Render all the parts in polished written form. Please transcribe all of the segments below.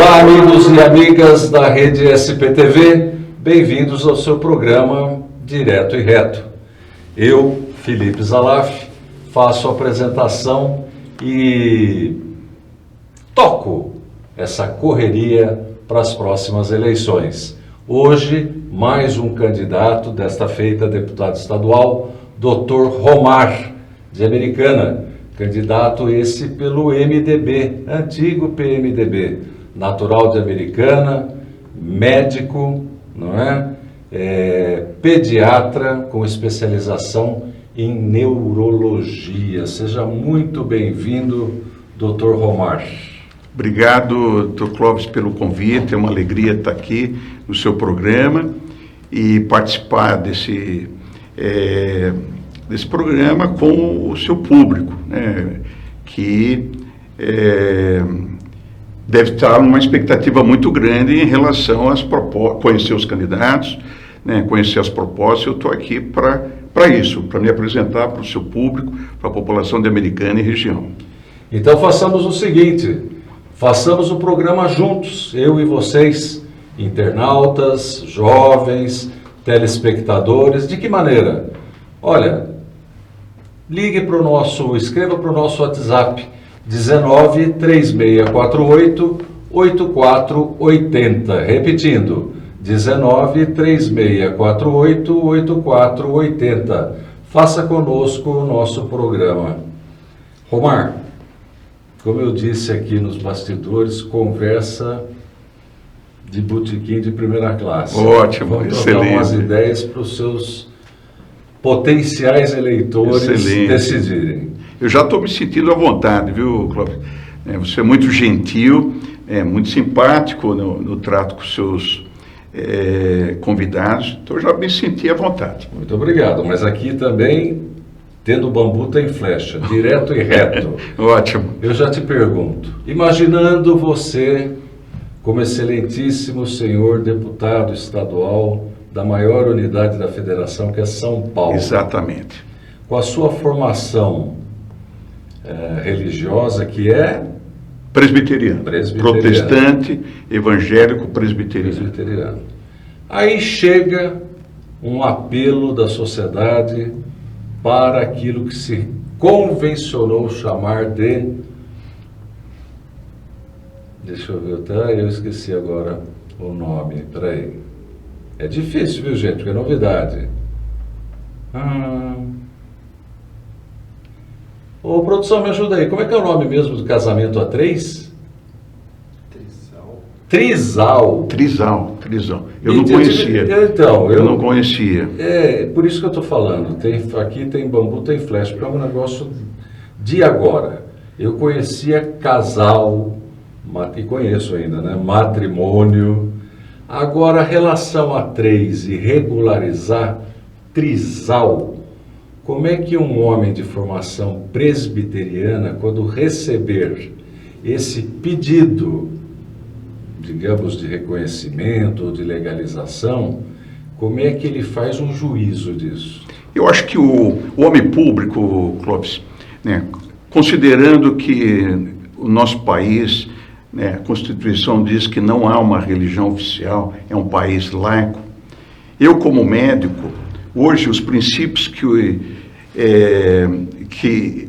Olá, amigos e amigas da Rede SPTV, bem-vindos ao seu programa Direto e Reto. Eu, Felipe Zalaf, faço a apresentação e toco essa correria para as próximas eleições. Hoje, mais um candidato, desta feita deputado estadual, Dr. Romar, de Americana, candidato esse pelo MDB, antigo PMDB, natural de Americana, médico, não é? Pediatra com especialização em neurologia. Seja muito bem-vindo, Dr. Romar. Obrigado, Dr. Clóvis, pelo convite. É uma alegria estar aqui no seu programa e participar desse programa com o seu público, né, que deve estar numa expectativa muito grande em relação às propostas, conhecer os candidatos, né, conhecer as propostas. Eu estou aqui para isso, para me apresentar para o seu público, para a população de Americana e região. Então façamos o seguinte, façamos o programa juntos, eu e vocês, internautas, jovens, telespectadores. De que maneira? Olha, escreva para o nosso WhatsApp, 19 3648 8480. Repetindo, 19 3648 8480. Faça conosco o nosso programa. Romar, como eu disse aqui nos bastidores, conversa de botequim de primeira classe. Ótimo, vamos excelente. Vamos trocar umas ideias para os seus potenciais eleitores decidirem. Eu já estou me sentindo à vontade, viu, Clóvis? Você é muito gentil, muito simpático no trato com os seus convidados, então eu já me senti à vontade. Muito obrigado, mas aqui também, tendo bambu tem flecha, direto e reto. Ótimo. Eu já te pergunto, imaginando você como excelentíssimo senhor deputado estadual da maior unidade da federação, que é São Paulo. Exatamente. Com a sua formação religiosa, que é presbiteriano, protestante, evangélico, presbiteriano. Aí chega um apelo da sociedade para aquilo que se convencionou chamar de... Deixa eu ver, eu esqueci agora o nome, peraí. É difícil, viu, gente, porque é novidade. Ô, produção, me ajuda aí. Como é que é o nome mesmo do casamento a três? Trisal. Eu não conhecia. Então, eu não conhecia. É, por isso que eu estou falando. Aqui tem bambu, tem flecha, porque é um negócio de agora. Eu conhecia casal, e conheço ainda, né? Matrimônio. Agora, a relação a três e regularizar, trisal. Como é que um homem de formação presbiteriana, quando receber esse pedido, digamos, de reconhecimento ou de legalização, como é que ele faz um juízo disso? Eu acho que o homem público, Clóvis, né, considerando que o nosso país, né, a Constituição diz que não há uma religião oficial, é um país laico. Eu, como médico, hoje os princípios que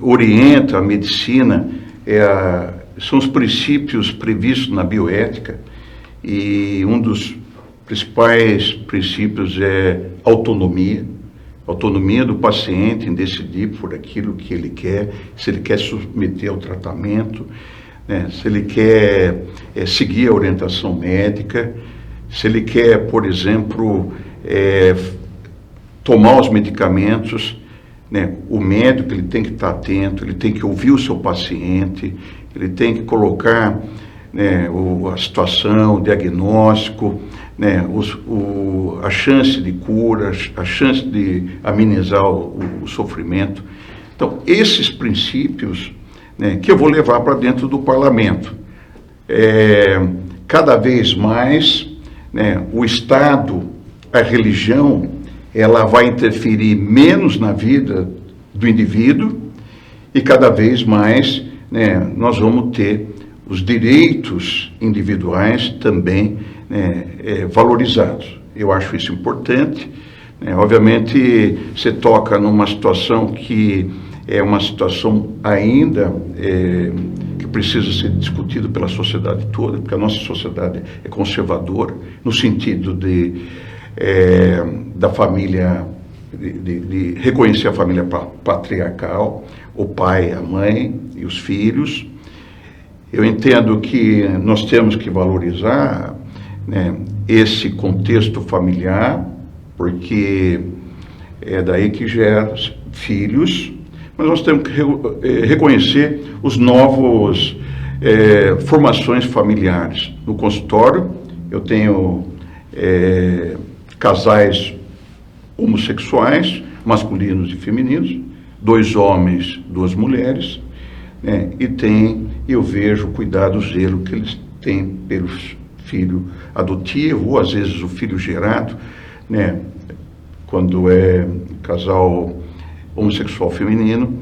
orientam a medicina são os princípios previstos na bioética, e um dos principais princípios é autonomia do paciente em decidir por aquilo que ele quer, se ele quer submeter ao tratamento, né, se ele quer seguir a orientação médica, se ele quer, por exemplo, tomar os medicamentos, né, o médico ele tem que estar atento, ele tem que ouvir o seu paciente, ele tem que colocar, né, a situação, o diagnóstico, né, a chance de cura, a chance de amenizar o sofrimento. Então, esses princípios, né, que eu vou levar para dentro do parlamento. Cada vez mais, né, o Estado, a religião, ela vai interferir menos na vida do indivíduo e cada vez mais, né, nós vamos ter os direitos individuais também, né, valorizados. Eu acho isso importante. Obviamente, você toca numa situação que é uma situação ainda que precisa ser discutida pela sociedade toda, porque a nossa sociedade é conservadora, no sentido da família, de reconhecer a família patriarcal, o pai, a mãe e os filhos. Eu entendo que nós temos que valorizar, né, esse contexto familiar, porque é daí que gera filhos, mas nós temos que reconhecer os novos formações familiares. No consultório, eu tenho casais homossexuais, masculinos e femininos, 2 homens, 2 mulheres, né, eu vejo o cuidado, o zelo que eles têm pelo filho adotivo, ou às vezes o filho gerado, né, quando é casal homossexual feminino,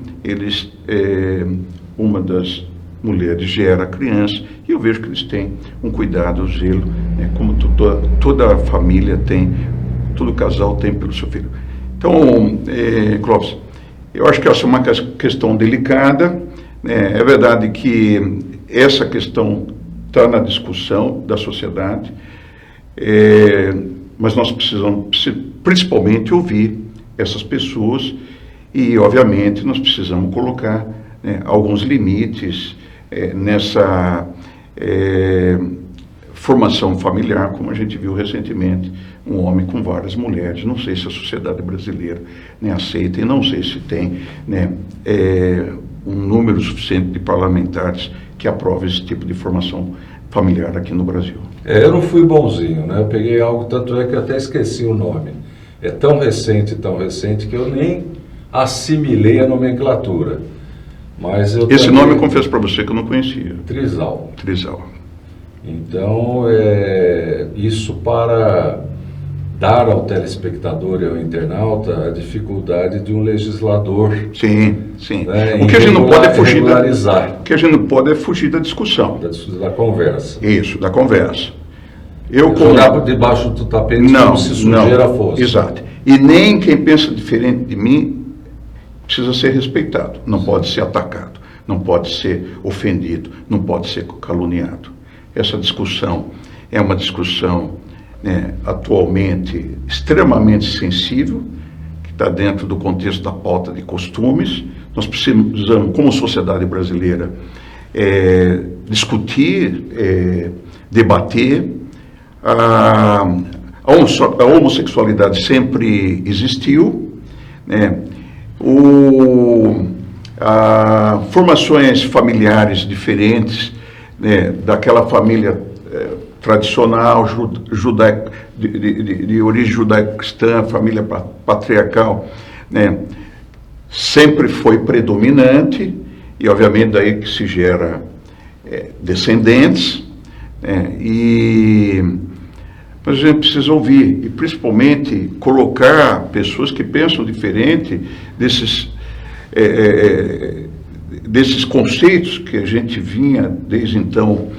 uma das mulheres gera a criança, e eu vejo que eles têm um cuidado, um zelo, né, como toda a família tem, todo casal tem pelo seu filho. Então, Clóvis, eu acho que essa é uma questão delicada, né? É verdade que essa questão está na discussão da sociedade, mas nós precisamos principalmente ouvir essas pessoas e, obviamente, nós precisamos colocar, né, alguns limites nessa formação familiar, como a gente viu recentemente, um homem com várias mulheres. Não sei se a sociedade brasileira, né, aceita, e não sei se tem, né, um número suficiente de parlamentares que aprovam esse tipo de formação familiar aqui no Brasil. Eu não fui bonzinho, né? Eu peguei algo, tanto é que eu até esqueci o nome. É tão recente que eu nem assimilei a nomenclatura. Mas esse nome eu confesso para você que eu não conhecia. Trisal. Trisal. Então, isso para dar ao telespectador e ao internauta a dificuldade de um legislador. Sim, sim. Né, o que a gente não pode é fugir regularizar. O que a gente não pode é fugir da discussão. Da conversa. Isso, da conversa. Jogar por debaixo do tapete como se sujeira fosse. Exato. E nem quem pensa diferente de mim precisa ser respeitado. Não pode ser atacado, não pode ser ofendido, não pode ser caluniado. Essa discussão é uma discussão, né, atualmente extremamente sensível, que está dentro do contexto da pauta de costumes. Nós precisamos, como sociedade brasileira, discutir, debater. A homossexualidade sempre existiu, né? Formações familiares diferentes, né, daquela família tradicional, de origem judaico-cristã, família patriarcal, né, sempre foi predominante, e obviamente daí que se gera descendentes, né, mas a gente precisa ouvir, e principalmente colocar pessoas que pensam diferente desses conceitos que a gente vinha desde então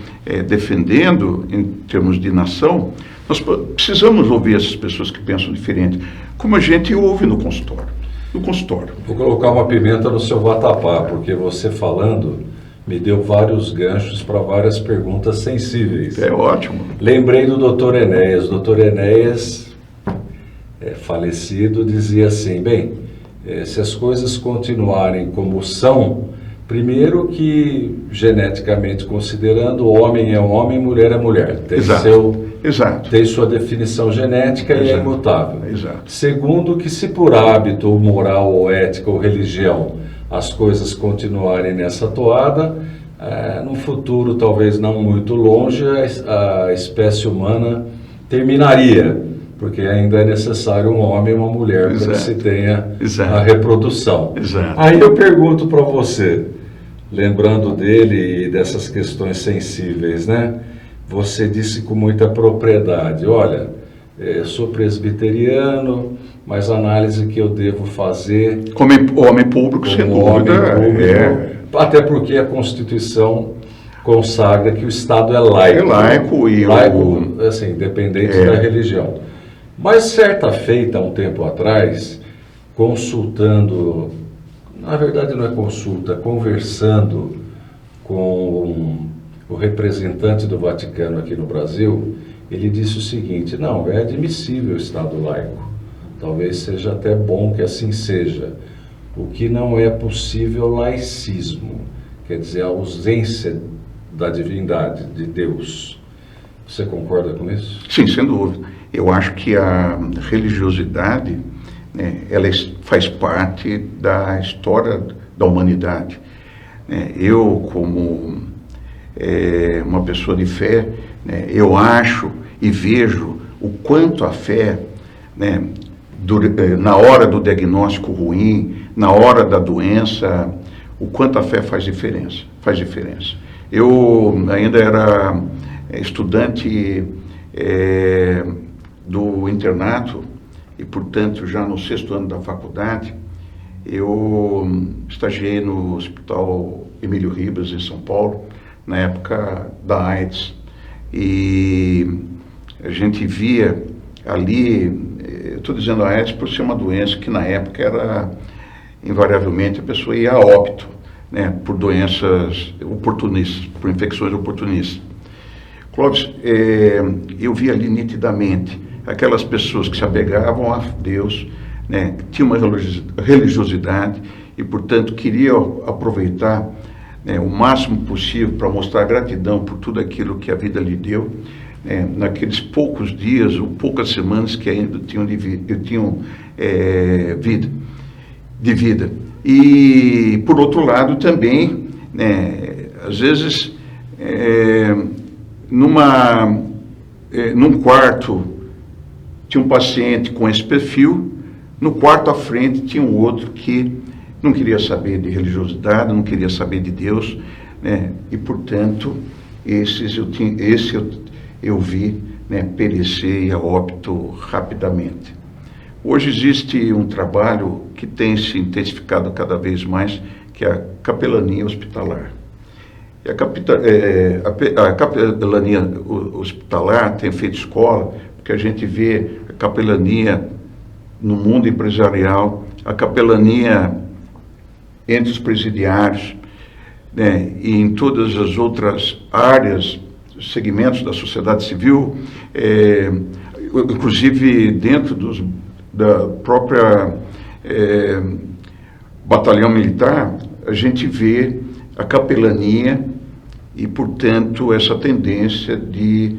defendendo em termos de nação. Nós precisamos ouvir essas pessoas que pensam diferente, como a gente ouve no consultório. Vou colocar uma pimenta no seu vatapá, porque você falando me deu vários ganchos para várias perguntas sensíveis. É ótimo. Lembrei do Dr. Enéas. O Dr. Enéas, falecido, dizia assim, se as coisas continuarem como são, primeiro que, geneticamente considerando, homem é homem, mulher é mulher. Tem Exato. Tem sua definição genética. Exato. E é imutável. Exato. Segundo que, se por hábito, ou moral, ou ética, ou religião, as coisas continuarem nessa toada, no futuro, talvez não muito longe, a espécie humana terminaria, porque ainda é necessário um homem e uma mulher para que se tenha a reprodução. Exato. Aí eu pergunto para você, lembrando dele e dessas questões sensíveis, né? Você disse com muita propriedade, olha, eu sou presbiteriano, mas a análise que eu devo fazer... Como homem público, sem dúvida. Até porque a Constituição consagra que o Estado é laico. É laico e laico, assim, independente da religião. Mas certa feita, há um tempo atrás, consultando, na verdade não é consulta, conversando com o representante do Vaticano aqui no Brasil, ele disse o seguinte: não, é admissível o Estado laico, talvez seja até bom que assim seja. O que não é possível é o laicismo, quer dizer, a ausência da divindade, de Deus. Você concorda com isso? Sim, sem dúvida. Eu acho que a religiosidade, né, ela faz parte da história da humanidade. Eu, como uma pessoa de fé, né, eu acho e vejo o quanto a fé, né, na hora do diagnóstico ruim, na hora da doença, o quanto a fé faz diferença. Eu ainda era estudante do internato e, portanto, já no 6º ano da faculdade, eu estagiei no Hospital Emílio Ribas, em São Paulo, na época da AIDS. E a gente via ali, eu estou dizendo a AIDS por ser uma doença que na época era, invariavelmente, a pessoa ia a óbito, né, por doenças oportunistas, por infecções oportunistas. Clóvis, eu vi ali nitidamente aquelas pessoas que se apegavam a Deus, né, que tinham uma religiosidade e, portanto, queriam aproveitar, né, o máximo possível para mostrar gratidão por tudo aquilo que a vida lhe deu, naqueles poucos dias ou poucas semanas que ainda tinham vida. E, por outro lado, também, né, às vezes, num quarto tinha um paciente com esse perfil, no quarto à frente tinha um outro que não queria saber de religiosidade, não queria saber de Deus, né, e, portanto, esse eu vi, né, perecer e a óbito rapidamente. Hoje existe um trabalho que tem se intensificado cada vez mais, que é a capelania hospitalar. E a capelania hospitalar tem feito escola, porque a gente vê a capelania no mundo empresarial, a capelania entre os presidiários, né, e em todas as outras áreas, segmentos da sociedade civil, inclusive dentro da própria batalhão militar, a gente vê a capelania e, portanto, essa tendência de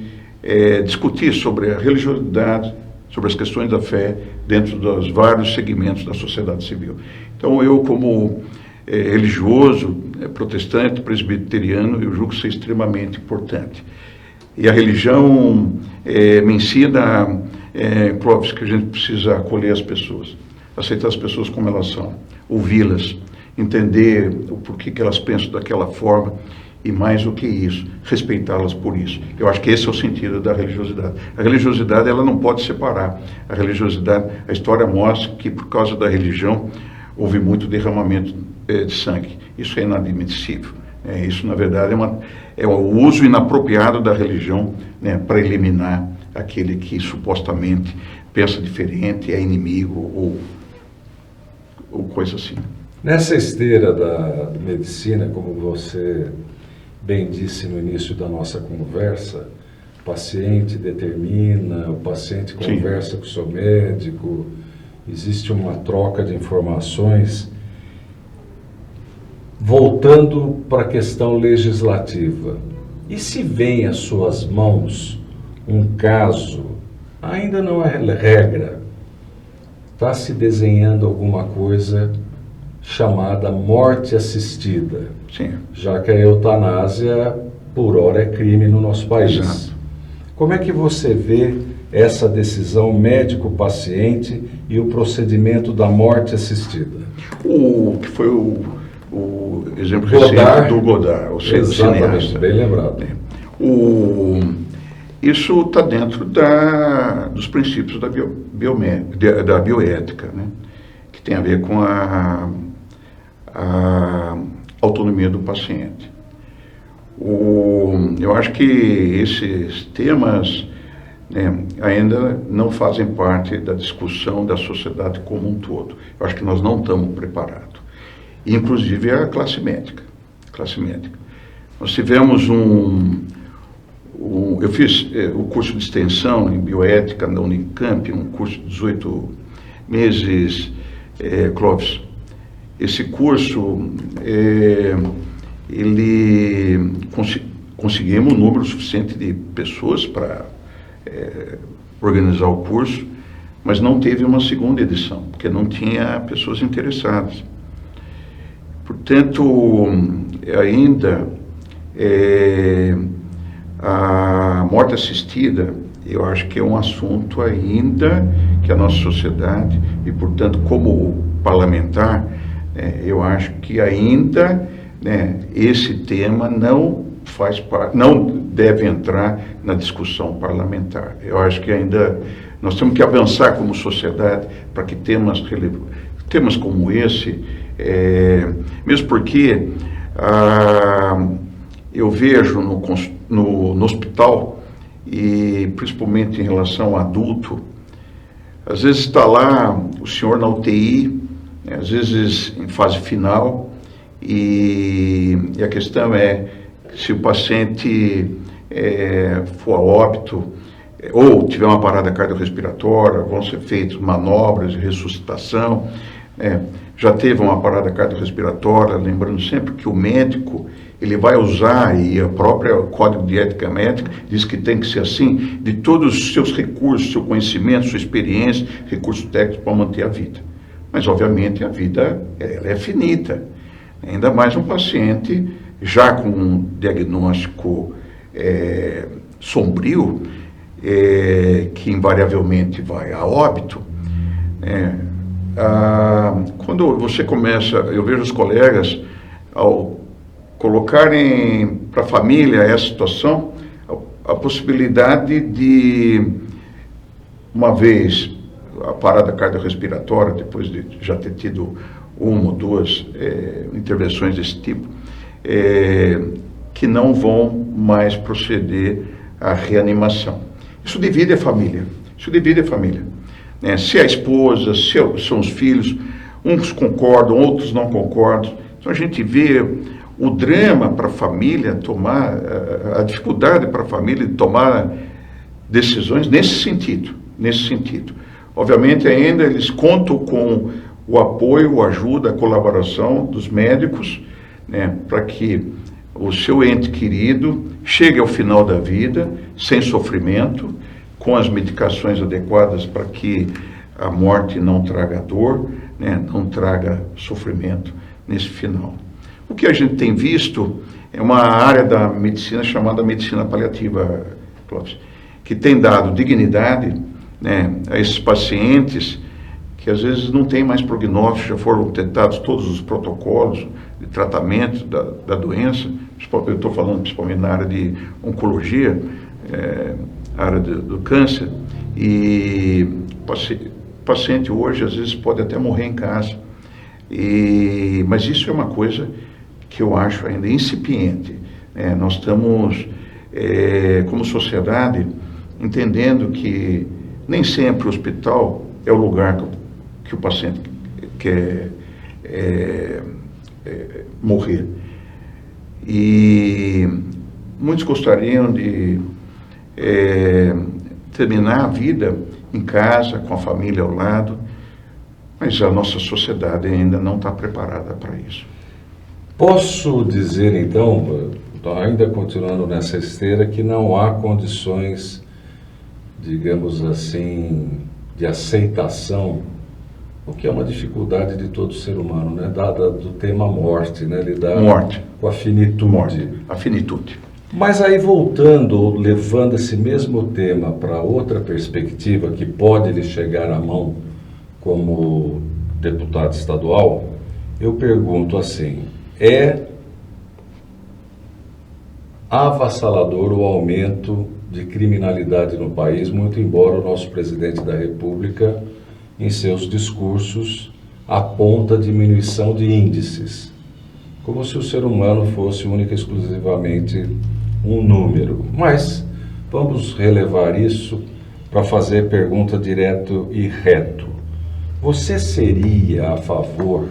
discutir sobre a religiosidade, sobre as questões da fé, dentro dos vários segmentos da sociedade civil. Então, eu, como religioso, protestante, presbiteriano, eu julgo ser extremamente importante. E a religião me ensina, Clóvis, que a gente precisa acolher as pessoas, aceitar as pessoas como elas são, ouvi-las, entender o porquê que elas pensam daquela forma e, mais do que isso, respeitá-las por isso. Eu acho que esse é o sentido da religiosidade. A religiosidade, ela não pode separar. A religiosidade, a história mostra que, por causa da religião, houve muito derramamento de sangue. Isso é inadmissível. Isso, na verdade, é o uso inapropriado da religião, né, para eliminar aquele que supostamente pensa diferente, é inimigo ou coisa assim. Nessa esteira da medicina, como você bem disse no início da nossa conversa, o paciente determina, o paciente conversa com o seu médico, existe uma troca de informações. Voltando para a questão legislativa, e se vem às suas mãos um caso, ainda não é regra, está se desenhando alguma coisa chamada morte assistida, Sim. Já que a eutanásia, por hora, é crime no nosso país. Exato. Como é que você vê essa decisão médico-paciente e o procedimento da morte assistida? Que foi o exemplo recente do Godard, o cineasta. Bem lembrado. Isso está dentro dos princípios da bioética, né? Que tem a ver com a autonomia do paciente. Eu acho que esses temas, né, ainda não fazem parte da discussão da sociedade como um todo. Eu acho que nós não estamos preparados. Inclusive a classe médica. Nós tivemos eu fiz o curso de extensão em bioética da Unicamp, um curso de 18 meses, Clóvis. Esse curso, conseguimos um número suficiente de pessoas para organizar o curso, mas não teve uma segunda edição, porque não tinha pessoas interessadas. Portanto, ainda a morte assistida, eu acho que é um assunto ainda que a nossa sociedade, e portanto como parlamentar, eu acho que ainda, né, esse tema não deve entrar na discussão parlamentar. Eu acho que ainda nós temos que avançar como sociedade para que temas como esse, mesmo porque eu vejo no hospital, e principalmente em relação ao adulto, às vezes está lá o senhor na UTI, às vezes em fase final, e a questão é, se o paciente for a óbito, ou tiver uma parada cardiorrespiratória, vão ser feitas manobras de ressuscitação, já teve uma parada cardiorrespiratória, lembrando sempre que o médico, ele vai usar, e a própria Código de Ética Médica diz que tem que ser assim, de todos os seus recursos, seu conhecimento, sua experiência, recursos técnicos para manter a vida. Mas, obviamente, a vida ela é finita. Ainda mais um paciente já com um diagnóstico sombrio, que invariavelmente vai a óbito. Quando você começa, eu vejo os colegas, ao colocarem para a família essa situação, a possibilidade de, uma vez a parada cardiorrespiratória, depois de já ter tido uma ou duas intervenções desse tipo, que não vão mais proceder à reanimação. Isso divide a família. Se a esposa, se são os filhos, uns concordam, outros não concordam. Então a gente vê o drama para a família tomar, a dificuldade para a família de tomar decisões nesse sentido. Obviamente ainda eles contam com o apoio, a ajuda, a colaboração dos médicos, né, para que o seu ente querido chegue ao final da vida sem sofrimento, com as medicações adequadas para que a morte não traga dor, né, não traga sofrimento nesse final. O que a gente tem visto é uma área da medicina chamada medicina paliativa, Clóvis, que tem dado dignidade, né, a esses pacientes que às vezes não têm mais prognóstico, já foram tentados todos os protocolos de tratamento da doença. Eu estou falando principalmente na área de oncologia, área do câncer, e o paciente hoje às vezes pode até morrer em casa, mas isso é uma coisa que eu acho ainda incipiente. Nós estamos, como sociedade, entendendo que nem sempre o hospital é o lugar que o paciente quer morrer. E muitos gostariam de terminar a vida em casa, com a família ao lado, mas a nossa sociedade ainda não está preparada para isso. Posso dizer, então, ainda continuando nessa esteira, que não há condições, digamos assim, de aceitação, o que é uma dificuldade de todo ser humano, né? Dada do tema morte, né? Lidar com a finitude. A finitude. Mas aí voltando, levando esse mesmo tema para outra perspectiva que pode lhe chegar à mão como deputado estadual, eu pergunto assim, é avassalador o aumento de criminalidade no país, muito embora o nosso presidente da República, em seus discursos, aponta diminuição de índices. como se o ser humano fosse única e exclusivamente um número. Mas vamos relevar isso para fazer pergunta direto e reto. Você seria a favor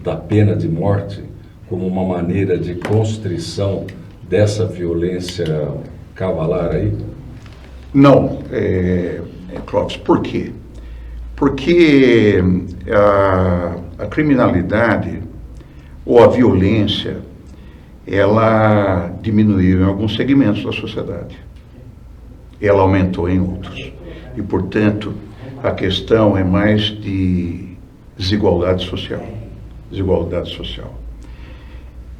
da pena de morte como uma maneira de constrição dessa violência cavalar aí? Não, Clóvis, por quê? Porque a criminalidade ou a violência, ela diminuiu em alguns segmentos da sociedade. Ela aumentou em outros. E, portanto, a questão é mais de desigualdade social. Desigualdade social.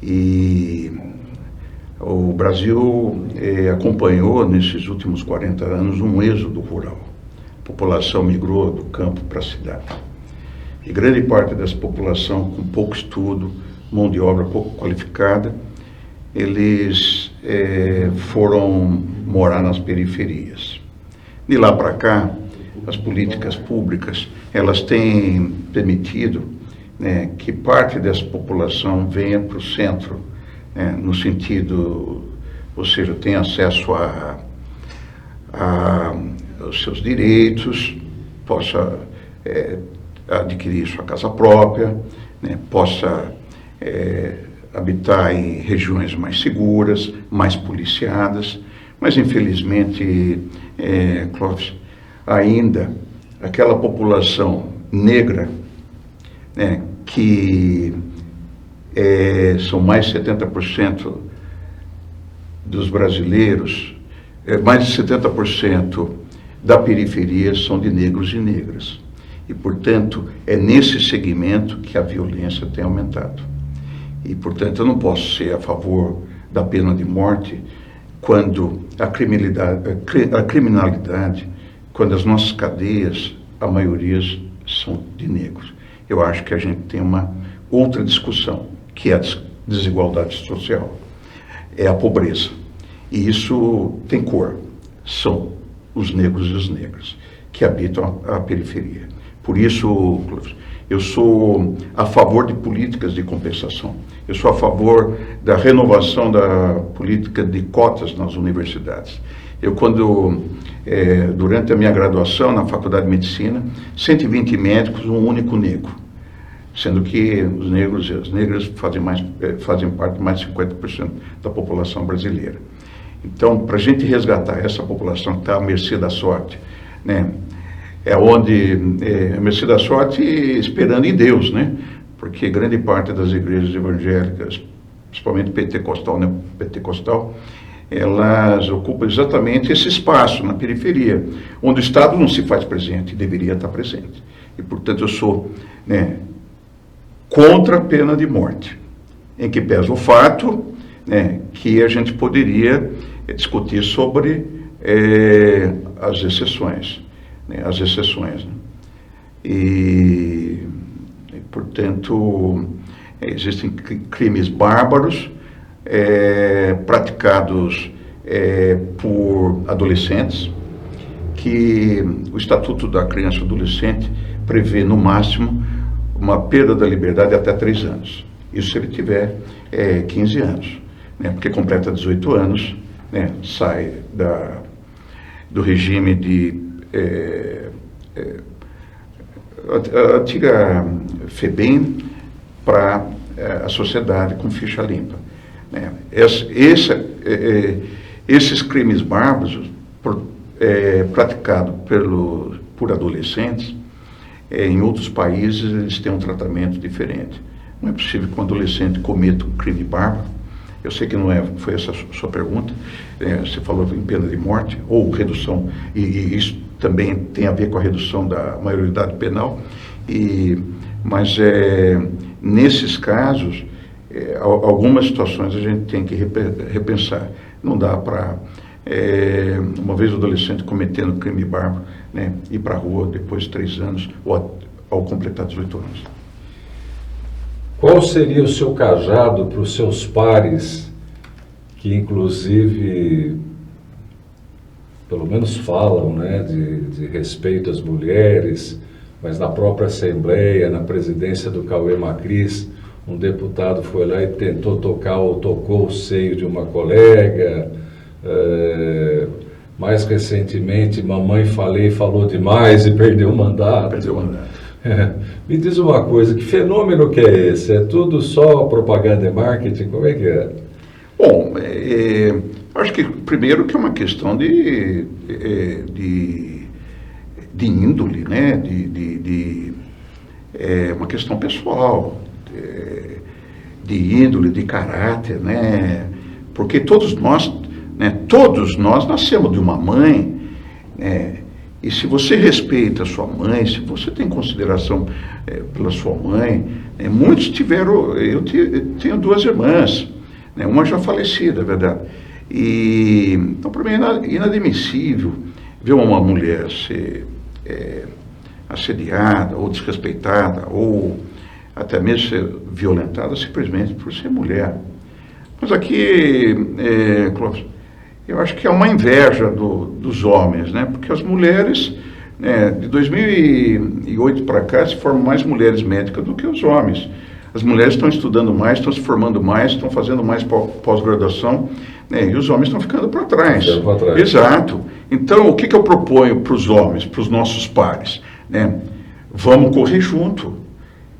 E o Brasil acompanhou, nesses últimos 40 anos, um êxodo rural. A população migrou do campo para a cidade. E grande parte dessa população, com pouco estudo, mão de obra pouco qualificada, eles foram morar nas periferias. De lá para cá, as políticas públicas, elas têm permitido, né, que parte dessa população venha para o centro, no sentido, ou seja, tenha acesso aos seus direitos, possa adquirir sua casa própria, né, possa habitar em regiões mais seguras, mais policiadas, mas infelizmente, Clóvis, ainda aquela população negra, né, que são mais de 70% dos brasileiros, mais de 70% da periferia são de negros e negras. E, portanto, é nesse segmento que a violência tem aumentado. E, portanto, eu não posso ser a favor da pena de morte quando a criminalidade, quando as nossas cadeias, a maioria são de negros. Eu acho que a gente tem uma outra discussão, que é a desigualdade social, é a pobreza. E isso tem cor, são os negros e as negras que habitam a periferia. Por isso, eu sou a favor de políticas de compensação. Eu sou a favor da renovação da política de cotas nas universidades. Eu, durante a minha graduação na Faculdade de Medicina, 120 médicos, um único negro, sendo que os negros e as negras fazem parte de mais de 50% da população brasileira. Então, para a gente resgatar essa população que está à mercê da sorte, né, a mercê da sorte esperando em Deus, né? Porque grande parte das igrejas evangélicas, principalmente pentecostal, elas ocupam exatamente esse espaço na periferia, onde o Estado não se faz presente, deveria estar presente. E, portanto, eu sou, né, contra a pena de morte, em que pesa o fato, né, que a gente poderia discutir sobre as exceções. Né? E, portanto, existem crimes bárbaros praticados por adolescentes, que o Estatuto da Criança e Adolescente prevê, no máximo, uma perda da liberdade até 3 anos. Isso se ele tiver 15 anos, né? Porque completa 18 anos, né? Sai do regime de a antiga FEBEM para a sociedade com ficha limpa. Né? Esses crimes bárbaros praticados por adolescentes, em outros países eles têm um tratamento diferente. Não é possível que um adolescente cometa um crime bárbaro. Eu sei que não foi essa a sua pergunta. Você falou em pena de morte ou redução, e isso também tem a ver com a redução da maioridade penal. Mas nesses casos, algumas situações a gente tem que repensar. Não dá para, uma vez o adolescente cometendo crime bárbaro, né, ir para a rua depois de 3 anos ou ao completar 18 anos. Qual seria o seu cajado para os seus pares, que inclusive, pelo menos falam, né, de respeito às mulheres, mas na própria Assembleia, na presidência do Cauê Macris, um deputado foi lá e tentou tocar ou tocou o seio de uma colega. Mais recentemente, mamãe falou demais e perdeu o mandato. Me diz uma coisa, que fenômeno que é esse? É tudo só propaganda e marketing? Como é que é? Bom, acho que primeiro que é uma questão de índole, né? Uma questão pessoal, de índole, de caráter, né? Porque todos nós nascemos de uma mãe, né? E se você respeita a sua mãe, se você tem consideração pela sua mãe, muitos tiveram, eu tenho duas irmãs, né? Uma já falecida, é verdade. Então, para mim é inadmissível ver uma mulher ser assediada ou desrespeitada ou até mesmo ser violentada simplesmente por ser mulher. Mas aqui, Clóvis, eu acho que é uma inveja dos homens, né? Porque as mulheres, de 2008 para cá, se formam mais mulheres médicas do que os homens. As mulheres estão estudando mais, estão se formando mais, estão fazendo mais pós-graduação, né? E os homens estão ficando para trás. Exato. Então, o que eu proponho para os homens, para os nossos pares? Né? Vamos correr junto.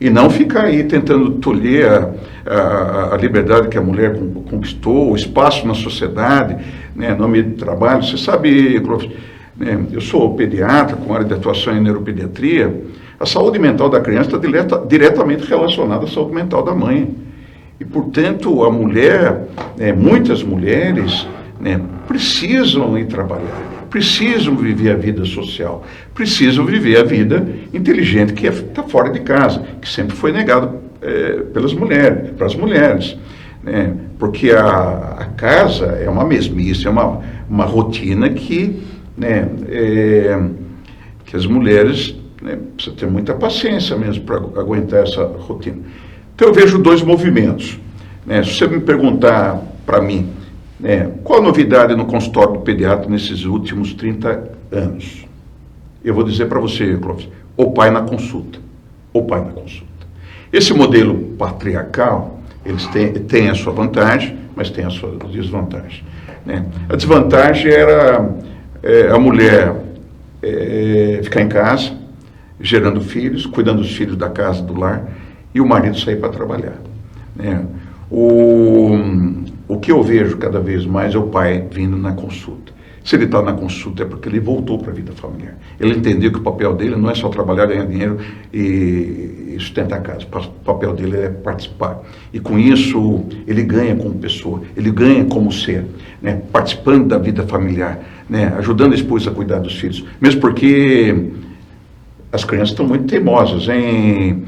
E não ficar aí tentando tolher a liberdade que a mulher conquistou, o espaço na sociedade, né, no meio de trabalho. Você sabe, Clóvis, né, eu sou pediatra com área de atuação em neuropediatria. A saúde mental da criança está diretamente relacionada à saúde mental da mãe. E, portanto, a mulher, muitas mulheres, né, precisam ir trabalhar, precisam viver a vida social, precisam viver a vida inteligente que está fora de casa, que sempre foi negado pelas mulheres, para as mulheres, né? Porque a casa é uma mesmice, é uma rotina que, né, que as mulheres, né, precisam ter muita paciência mesmo para aguentar essa rotina. Então eu vejo dois movimentos, né? Se você me perguntar para mim, qual a novidade no consultório do pediatra nesses últimos 30 anos? Eu vou dizer para você, Clóvis, o pai na consulta. O pai na consulta. Esse modelo patriarcal, eles têm a sua vantagem, mas tem a sua desvantagem, né? A desvantagem era a mulher ficar em casa, gerando filhos, cuidando dos filhos da casa, do lar, e o marido sair para trabalhar, né? O que eu vejo cada vez mais é o pai vindo na consulta. Se ele está na consulta é porque ele voltou para a vida familiar. Ele entendeu que o papel dele não é só trabalhar, ganhar dinheiro e sustentar a casa. O papel dele é participar. E com isso ele ganha como pessoa, ele ganha como ser, né? Participando da vida familiar, né? Ajudando a esposa a cuidar dos filhos. Mesmo porque as crianças estão muito teimosas, hein,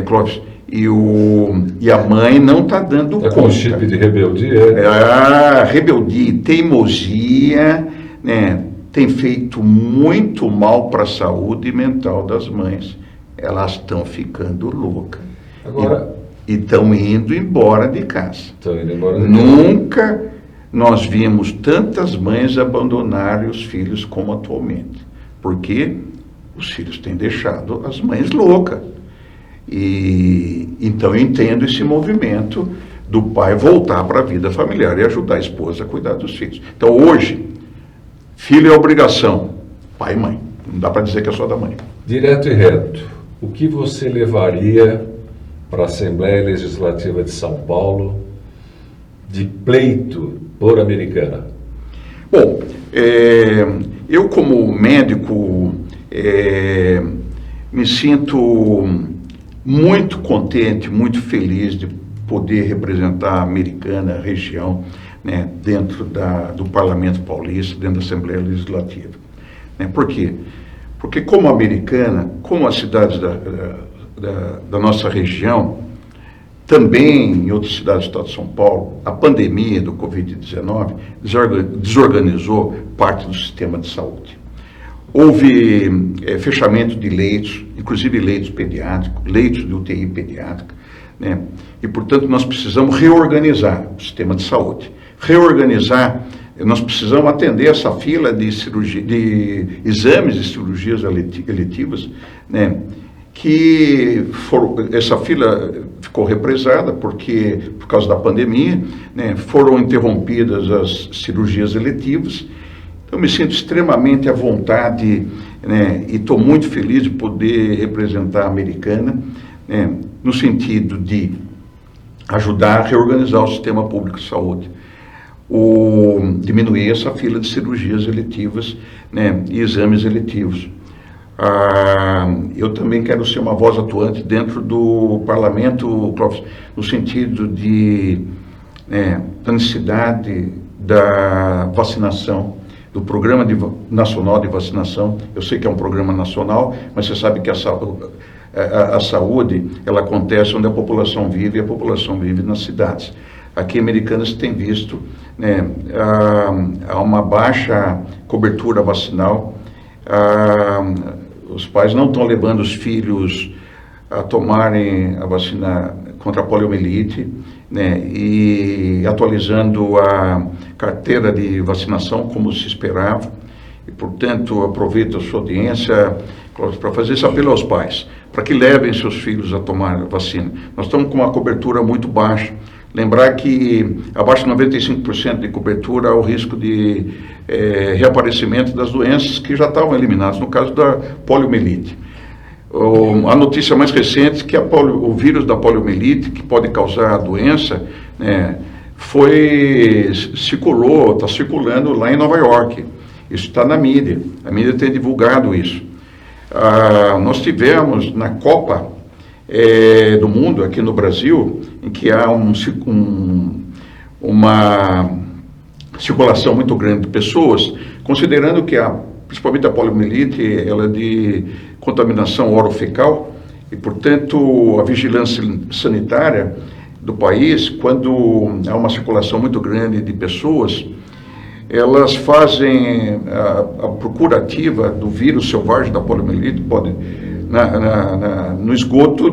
Clóvis? E a mãe não está dando conta. Com um chip de rebeldia. Rebeldia e teimosia, né, tem feito muito mal para a saúde mental das mães. Elas estão ficando loucas. Agora, e estão indo embora de casa. Embora de Nunca nós vimos tantas mães abandonarem os filhos como atualmente. Porque os filhos têm deixado as mães loucas. Então eu entendo esse movimento do pai voltar para a vida familiar e ajudar a esposa a cuidar dos filhos. Então hoje, filho é obrigação, pai e mãe. Não dá para dizer que é só da mãe. Direto e reto, o que você levaria para a Assembleia Legislativa de São Paulo de pleito por Americana? Bom, eu como médico me sinto muito contente, muito feliz de poder representar a Americana, a região, né, dentro do Parlamento Paulista, dentro da Assembleia Legislativa. Por quê? Porque como Americana, como as cidades da nossa região, também em outras cidades do estado de São Paulo, a pandemia do Covid-19 desorganizou parte do sistema de saúde. Houve fechamento de leitos, inclusive leitos pediátricos, leitos de UTI pediátrica, né? E, portanto, nós precisamos reorganizar o sistema de saúde. Reorganizar, nós precisamos atender essa fila de exames e cirurgias eletivas, né? que essa fila ficou represada porque, por causa da pandemia, né, foram interrompidas as cirurgias eletivas. Eu me sinto extremamente à vontade, né, e estou muito feliz de poder representar a Americana, né, no sentido de ajudar a reorganizar o sistema público de saúde, diminuir essa fila de cirurgias eletivas, né, e exames eletivos. Eu também quero ser uma voz atuante dentro do parlamento, Clóvis, no sentido da necessidade da vacinação, do Programa Nacional de Vacinação. Eu sei que é um programa nacional, mas você sabe que a saúde, ela acontece onde a população vive, e a população vive nas cidades. Aqui em Americanas tem visto, né, há uma baixa cobertura vacinal. Os pais não estão levando os filhos a tomarem a vacina contra a poliomielite, né, e atualizando a carteira de vacinação como se esperava. E, portanto, aproveito a sua audiência para fazer esse apelo aos pais, para que levem seus filhos a tomar a vacina. Nós estamos com uma cobertura muito baixa. Lembrar que abaixo de 95% de cobertura há o risco de reaparecimento das doenças que já estavam eliminadas, no caso da poliomielite. A notícia mais recente é que o vírus da poliomielite, que pode causar a doença, né, está circulando lá em Nova York. Isso está na mídia, a mídia tem divulgado isso. Nós tivemos na Copa do Mundo, aqui no Brasil, em que há uma circulação muito grande de pessoas, considerando que principalmente a poliomielite, ela é de contaminação orofecal, e, portanto, a vigilância sanitária do país, quando há uma circulação muito grande de pessoas, elas fazem a procura ativa do vírus selvagem da poliomielite, no esgoto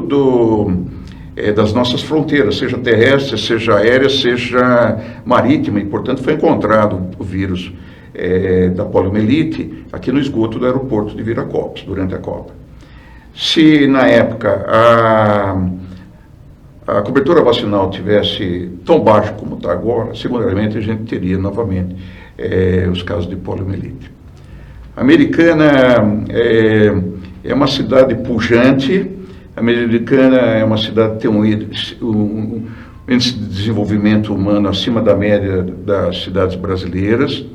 das nossas fronteiras, seja terrestre, seja aérea, seja marítima, e, portanto, foi encontrado o vírus da poliomielite aqui no esgoto do aeroporto de Viracopos, durante a Copa. Se, na época, a cobertura vacinal tivesse tão baixa como está agora, seguramente a gente teria, novamente, os casos de poliomielite. A Americana é uma cidade pujante. A Americana é uma cidade que tem um índice de desenvolvimento humano acima da média das cidades brasileiras.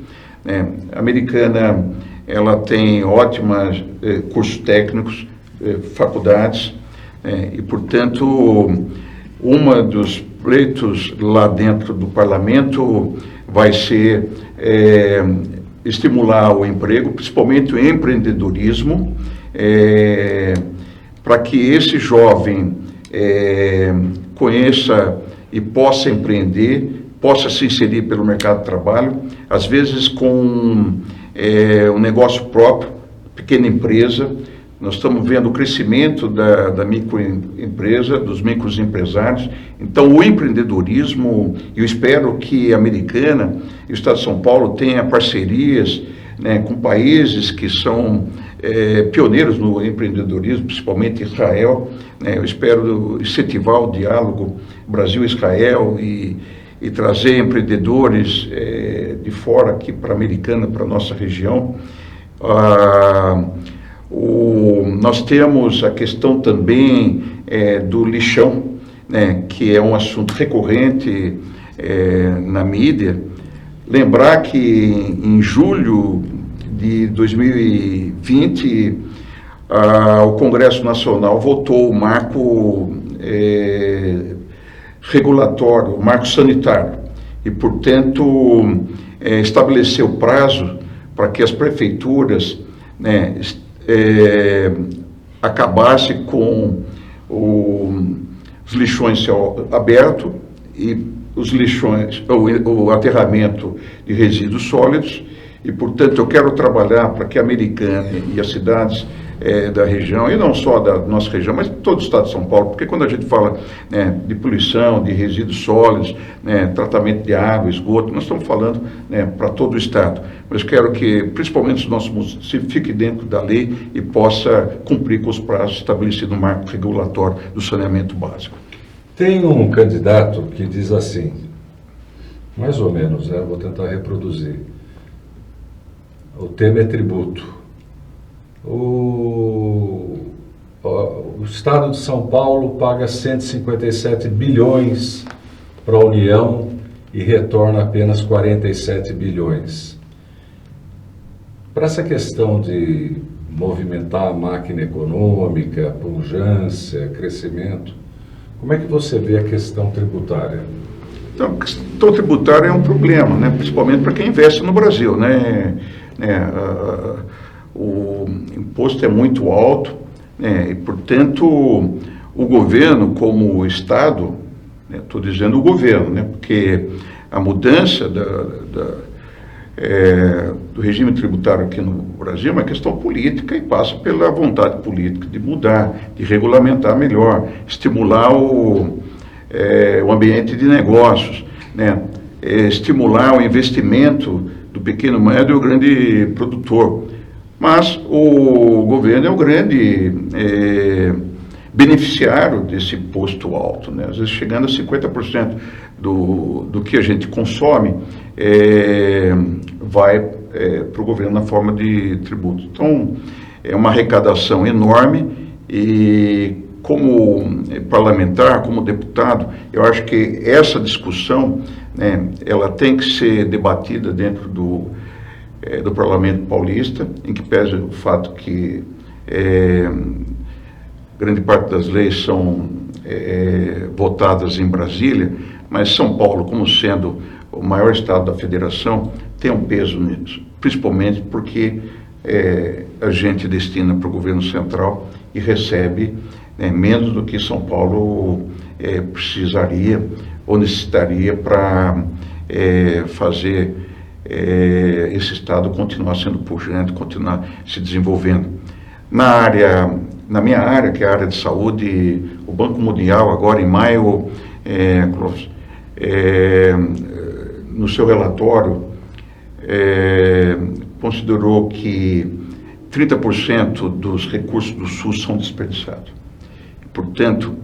A Americana, ela tem ótimos cursos técnicos, faculdades, e, portanto, uma dos pleitos lá dentro do parlamento vai ser estimular o emprego, principalmente o empreendedorismo, para que esse jovem conheça e possa empreender, possa se inserir pelo mercado de trabalho, às vezes com um negócio próprio, pequena empresa. Nós estamos vendo o crescimento da microempresa, dos microempresários. Então, o empreendedorismo, eu espero que a Americana e o Estado de São Paulo tenha parcerias, né, com países que são pioneiros no empreendedorismo, principalmente Israel. Eu espero incentivar o diálogo Brasil-Israel e trazer empreendedores de fora aqui para a Americana, para a nossa região. Nós temos a questão também do lixão, né, que é um assunto recorrente na mídia. Lembrar que em julho de 2020, o Congresso Nacional votou o marco regulatório, o marco sanitário, e, portanto, estabeleceu prazo para que as prefeituras, né, acabasse com os lixões céu aberto e os lixões, o aterramento de resíduos sólidos. E, portanto, eu quero trabalhar para que a Americana e as cidades da região, e não só da nossa região, mas de todo o estado de São Paulo, porque quando a gente fala, né, de poluição, de resíduos sólidos, né, tratamento de água, esgoto, nós estamos falando, né, para todo o estado. Mas quero que, principalmente os nossos municípios, fiquem dentro da lei e possa cumprir com os prazos estabelecidos no marco regulatório do saneamento básico. Tem um candidato que diz assim, mais ou menos, né? Vou tentar reproduzir. O tema é tributo. O Estado de São Paulo paga 157 bilhões para a União e retorna apenas 47 bilhões. Para essa questão de movimentar a máquina econômica, pujança, crescimento, como é que você vê a questão tributária? Então, a questão tributária é um problema, né? Principalmente para quem investe no Brasil, né? O imposto é muito alto, né? E, portanto, o governo, como o Estado, estou dizendo o governo, né? Porque a mudança do regime tributário aqui no Brasil é uma questão política e passa pela vontade política de mudar, de regulamentar melhor, estimular o ambiente de negócios, né? Estimular o investimento do pequeno, médio e o grande produtor. Mas o governo é o grande beneficiário desse imposto alto, né? Às vezes chegando a 50% do que a gente consome vai para o governo na forma de tributo. Então, é uma arrecadação enorme e, como parlamentar, como deputado, eu acho que essa discussão, né, ela tem que ser debatida dentro do Parlamento Paulista, em que pese o fato que grande parte das leis são votadas em Brasília, mas São Paulo, como sendo o maior estado da federação, tem um peso nisso, principalmente porque a gente destina para o governo central e recebe menos do que São Paulo precisaria ou necessitaria para fazer esse estado continuar sendo pujante, continuar se desenvolvendo. Na minha área, que é a área de saúde, o Banco Mundial, agora em maio, no seu relatório, considerou que 30% dos recursos do SUS são desperdiçados. Portanto,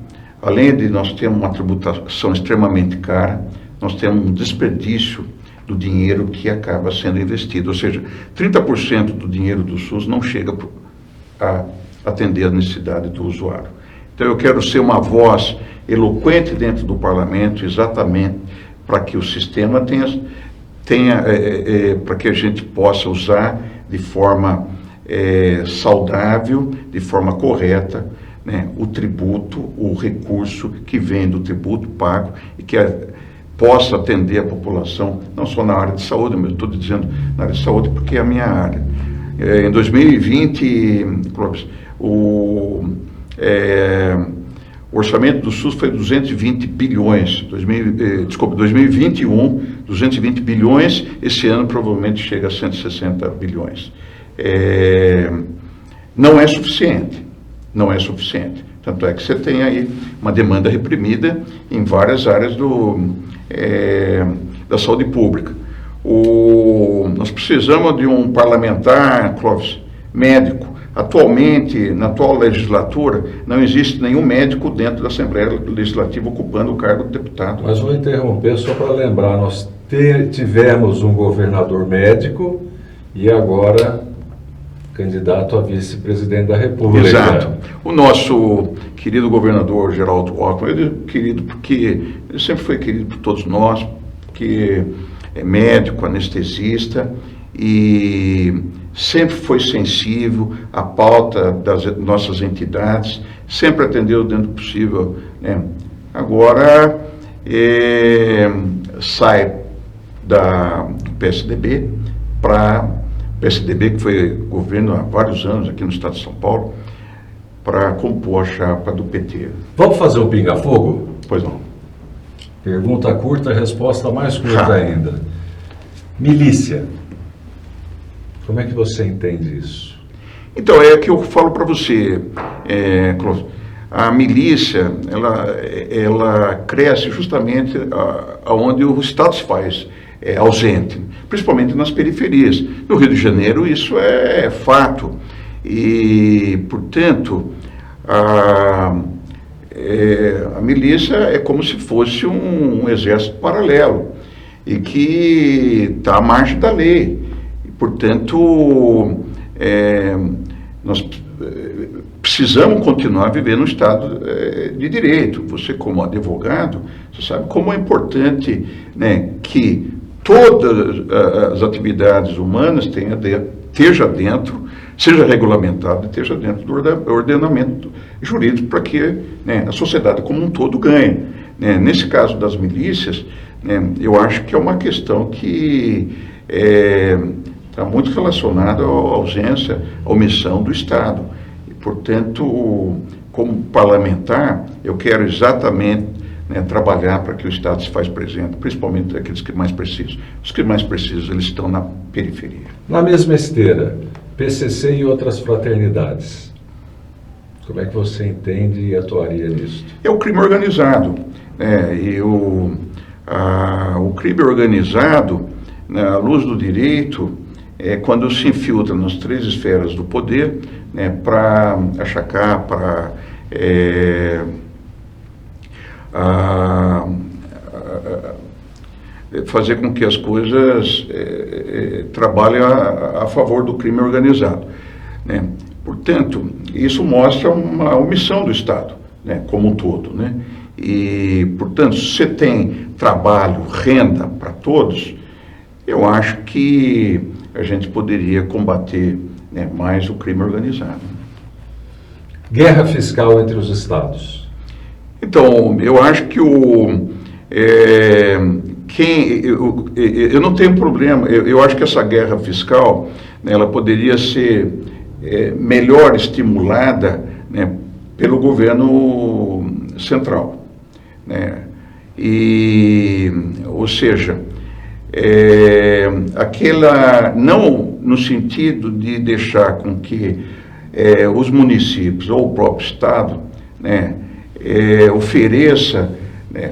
além de nós termos uma tributação extremamente cara, nós temos um desperdício do dinheiro que acaba sendo investido. Ou seja, 30% do dinheiro do SUS não chega a atender a necessidade do usuário. Então, eu quero ser uma voz eloquente dentro do parlamento, exatamente para que o sistema tenha para que a gente possa usar de forma saudável, de forma correta, né, o tributo, o recurso que vem do tributo pago e que possa atender a população, não só na área de saúde, mas estou dizendo na área de saúde porque é a minha área. Em 2020, o orçamento do SUS foi 220 bilhões, 2021, 220 bilhões, esse ano provavelmente chega a 160 bilhões. Não é suficiente, não é suficiente. Tanto é que você tem aí uma demanda reprimida em várias áreas da saúde pública. Nós precisamos de um parlamentar, Clóvis, médico. Atualmente, na atual legislatura, não existe nenhum médico dentro da Assembleia Legislativa ocupando o cargo de deputado. Mas vou interromper só para lembrar, nós tivemos um governador médico e agora candidato a vice-presidente da República. Exato. O nosso querido governador Geraldo Alckmin, ele é querido porque ele sempre foi querido por todos nós, porque é médico, anestesista e sempre foi sensível à pauta das nossas entidades, sempre atendeu dentro do possível, né? Agora sai do PSDB para PSDB, que foi governo há vários anos aqui no estado de São Paulo, para compor a chapa do PT. Vamos fazer um pinga-fogo? Pois não. Pergunta curta, resposta mais curta ainda. Milícia. Como é que você entende isso? Então, é que eu falo para você, Clóvis, a milícia, ela cresce justamente aonde o Estado se faz ausente, principalmente nas periferias. No Rio de Janeiro isso é fato e, portanto, a milícia é como se fosse um exército paralelo e que está à margem da lei. E, portanto, nós precisamos continuar vivendo um Estado de direito. Você, como advogado, você sabe como é importante, né, que todas as atividades humanas esteja dentro, seja regulamentado, esteja dentro do ordenamento jurídico para que, né, a sociedade como um todo ganhe. Né? Nesse caso das milícias, né, eu acho que é uma questão que está muito relacionada à ausência, à omissão do Estado. E, portanto, como parlamentar, eu quero exatamente, né, trabalhar para que o Estado se faz presente, principalmente aqueles que mais precisam. Os que mais precisam, eles estão na periferia. Na mesma esteira, PCC e outras fraternidades. Como é que você entende e atuaria nisso? É o crime organizado. O crime organizado, né, à luz do direito, é quando se infiltra nas 3 esferas do poder, né, para achacar, para fazer com que as coisas trabalhem a favor do crime organizado. Né? Portanto, isso mostra uma omissão do Estado, né, como um todo. Né? E, portanto, se você tem trabalho, renda para todos, eu acho que a gente poderia combater, né, mais o crime organizado. Guerra fiscal entre os estados. Então, eu acho que eu não tenho problema, eu acho que essa guerra fiscal, né, ela poderia ser melhor estimulada, né, pelo governo central. Né? Ou seja, não no sentido de deixar com que os municípios ou o próprio Estado, né, ofereça, né,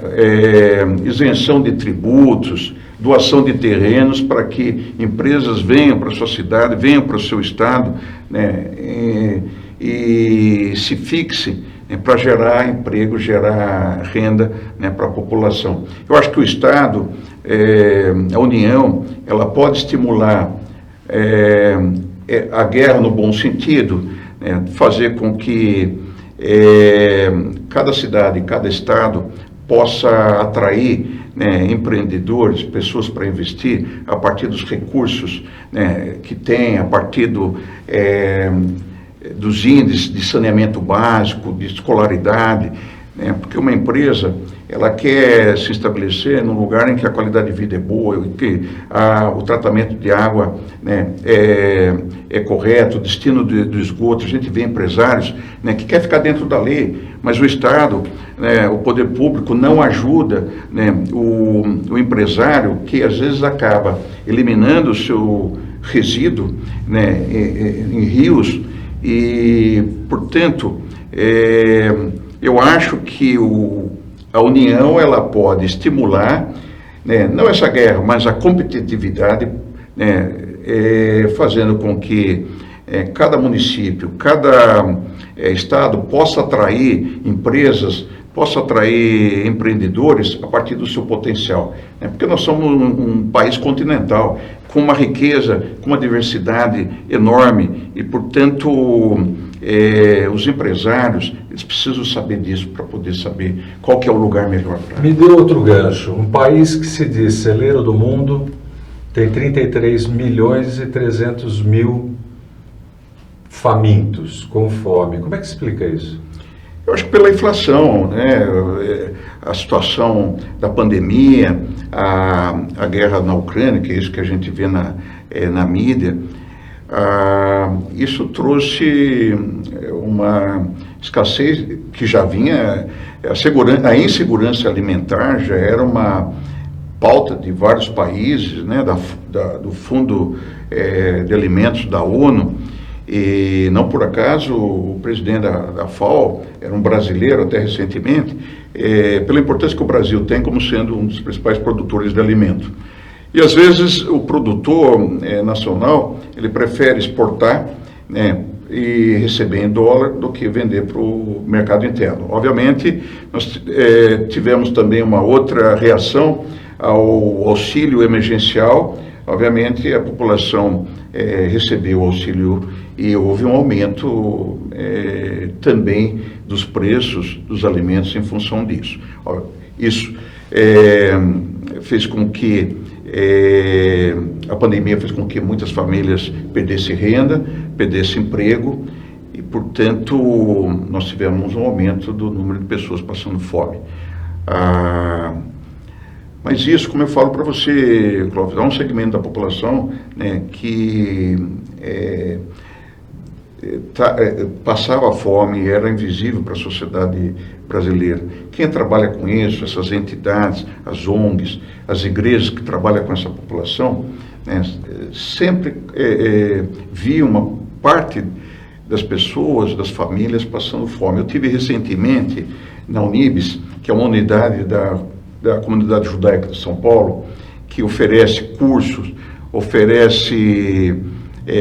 isenção de tributos, doação de terrenos para que empresas venham para a sua cidade, venham para o seu estado, né, e se fixe, né, para gerar emprego, gerar renda, né, para a população. Eu acho que o Estado, a União, ela pode estimular a guerra no bom sentido, né, fazer com que cada cidade, cada estado possa atrair, né, empreendedores, pessoas para investir a partir dos recursos, né, que tem, a partir dos índices de saneamento básico, de escolaridade, né, porque uma empresa, ela quer se estabelecer num lugar em que a qualidade de vida é boa, em que o tratamento de água, né, é correto, o destino do esgoto. A gente vê empresários, né, que quer ficar dentro da lei, mas o Estado, né, o poder público não ajuda, né, o empresário, que às vezes acaba eliminando o seu resíduo, né, em rios. E, portanto, eu acho que a União, ela pode estimular, né, não essa guerra, mas a competitividade, né, fazendo com que cada município, cada estado possa atrair empresas, possa atrair empreendedores a partir do seu potencial. Né? Porque nós somos um país continental, com uma riqueza, com uma diversidade enorme e, portanto, os empresários, eles precisam saber disso para poder saber qual que é o lugar melhor para... Me dê outro gancho. Um país que se diz celeiro do mundo tem 33 milhões e 300 mil famintos, com fome. Como é que explica isso? Eu acho que pela inflação, né? A situação da pandemia, a guerra na Ucrânia, que é isso que a gente vê na mídia, isso trouxe uma escassez que já vinha, a insegurança alimentar já era uma pauta de vários países, né, do Fundo de Alimentos da ONU, E não por acaso o presidente da FAO era um brasileiro até recentemente, pela importância que o Brasil tem como sendo um dos principais produtores de alimento. E às vezes o produtor nacional, ele prefere exportar, né, e receber em dólar do que vender para o mercado interno. Obviamente, nós tivemos também uma outra reação ao auxílio emergencial. Obviamente, a população recebeu o auxílio e houve um aumento também dos preços dos alimentos em função disso. Isso fez com que a pandemia fez com que muitas famílias perdessem renda, perdessem emprego e, portanto, nós tivemos um aumento do número de pessoas passando fome. Mas isso, como eu falo para você, Clóvis, há um segmento da população, né, que passava fome e era invisível para a sociedade brasileira. Quem trabalha com isso, essas entidades, as ONGs, as igrejas que trabalham com essa população, né, sempre via uma parte das pessoas, das famílias passando fome. Eu tive recentemente na Unibis, que é uma unidade da comunidade judaica de São Paulo, que oferece cursos, oferece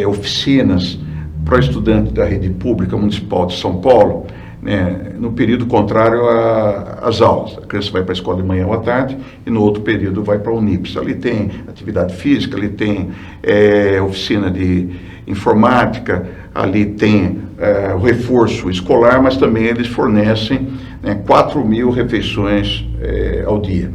oficinas para estudantes da rede pública municipal de São Paulo, né, no período contrário às aulas. A criança vai para a escola de manhã ou à tarde e no outro período vai para a Unibis. Ali tem atividade física, ali tem oficina de informática, ali tem o reforço escolar, mas também eles fornecem 4.000 refeições ao dia.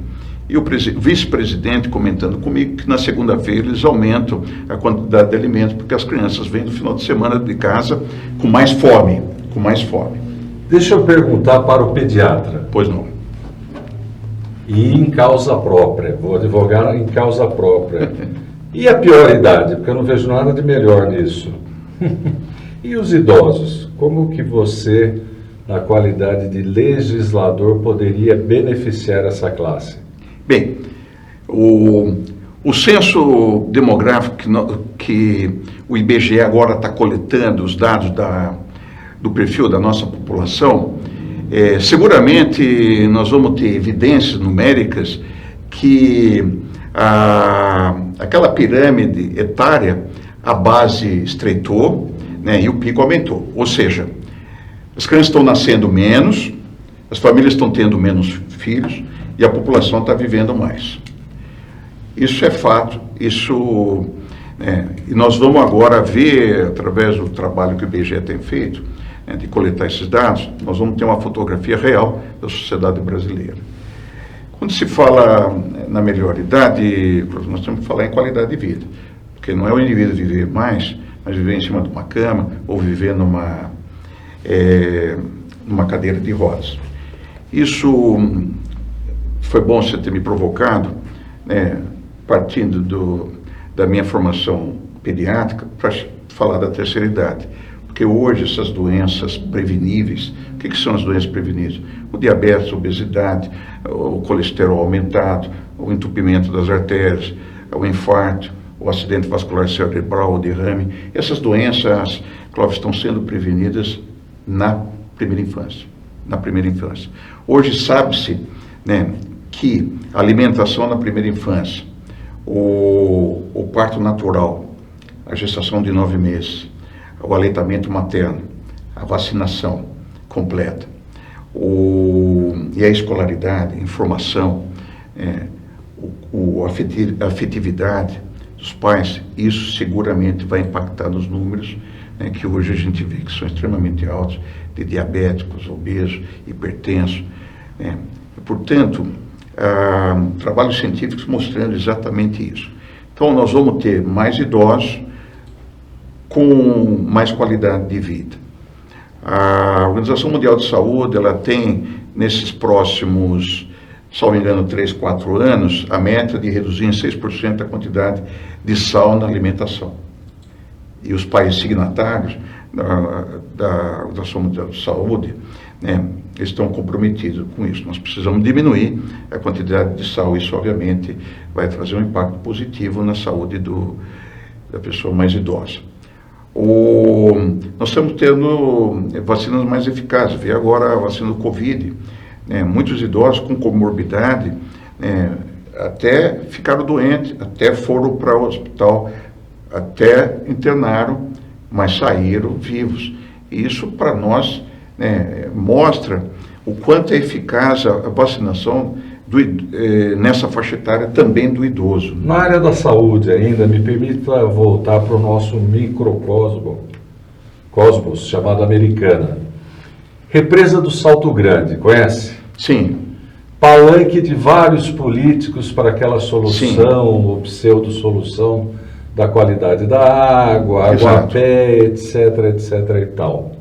E o vice-presidente comentando comigo que na segunda-feira eles aumentam a quantidade de alimentos, porque as crianças vêm no final de semana de casa com mais fome, Deixa eu perguntar para o pediatra. Pois não. E em causa própria, vou advogar em causa própria. E a pior idade, porque eu não vejo nada de melhor nisso. E os idosos, como que você, na qualidade de legislador, poderia beneficiar essa classe? Bem, o censo demográfico que o IBGE agora está coletando, os dados do perfil da nossa população, seguramente nós vamos ter evidências numéricas que aquela pirâmide etária, a base estreitou, né, e o pico aumentou. Ou seja, as crianças estão nascendo menos, as famílias estão tendo menos filhos, e a população está vivendo mais. Isso é fato, e nós vamos agora ver, através do trabalho que o IBGE tem feito, de coletar esses dados, nós vamos ter uma fotografia real da sociedade brasileira. Quando se fala na melhor idade, nós temos que falar em qualidade de vida, porque não é o indivíduo viver mais, mas viver em cima de uma cama, ou viver numa cadeira de rodas. Isso foi bom você ter me provocado, né, partindo da minha formação pediátrica, para falar da terceira idade. Porque hoje essas doenças preveníveis, o que são as doenças preveníveis? O diabetes, a obesidade, o colesterol aumentado, o entupimento das artérias, o infarto, o acidente vascular cerebral, o derrame. Essas doenças, Clóvis, estão sendo prevenidas na primeira infância. Hoje sabe-se, né, que a alimentação na primeira infância, o parto natural, a gestação de 9 meses, o aleitamento materno, a vacinação completa, e a escolaridade, a informação, a afetividade dos pais, isso seguramente vai impactar nos números, né, que hoje a gente vê que são extremamente altos, de diabéticos, obesos, hipertensos, né. Portanto, trabalhos científicos mostrando exatamente isso. Então, nós vamos ter mais idosos com mais qualidade de vida. A Organização Mundial de Saúde, ela tem, nesses próximos, salvo engano, 3, 4 anos, a meta de reduzir em 6% a quantidade de sal na alimentação. E os países signatários da Organização Mundial de Saúde, né, estão comprometidos com isso. Nós precisamos diminuir a quantidade de sal. Isso, obviamente, vai trazer um impacto positivo na saúde da pessoa mais idosa. Nós estamos tendo vacinas mais eficazes. Vê agora a vacina do Covid, né? Muitos idosos com comorbidade, até ficaram doentes, até foram para o hospital, até internaram, mas saíram vivos. E isso para nós, né, mostra o quanto é eficaz a vacinação nessa faixa etária também do idoso. Na área da saúde ainda, me permita voltar para o nosso cosmos chamado Americana. Represa do Salto Grande, conhece? Sim. Palanque de vários políticos para aquela solução, ou pseudo-solução da qualidade da água, água a pé, etc, etc e tal.